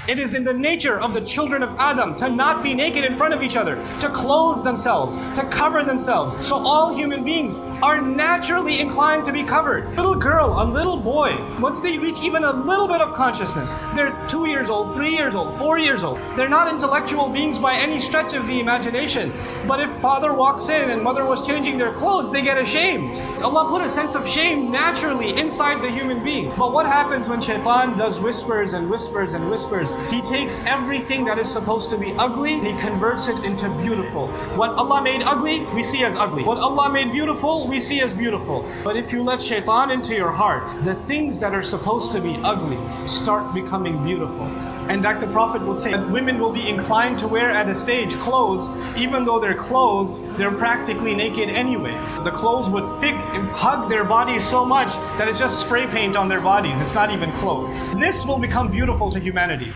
It is in the nature of the children of Adam to not be naked in front of each other, to clothe themselves, to cover themselves. So all human beings are naturally inclined to be covered. Little girl, a little boy, once they reach even a little bit of consciousness, they're 2 years old, 3 years old, 4 years old. They're not intellectual beings by any stretch of the imagination. But if father walks in and mother was changing their clothes, they get ashamed. Allah put a sense of shame naturally inside the human being. But what happens when shaitan does whispers and whispers and whispers? He takes everything that is supposed to be ugly and he converts it into beautiful. What Allah made ugly, we see as ugly. What Allah made beautiful, we see as beautiful. But if you let shaitan into your heart, the things that are supposed to be ugly start becoming beautiful. And that the Prophet would say that women will be inclined to wear at a stage clothes, even though they're clothed, they're practically naked anyway. The clothes would hug their bodies so much that it's just spray paint on their bodies. It's not even clothes. This will become beautiful to humanity.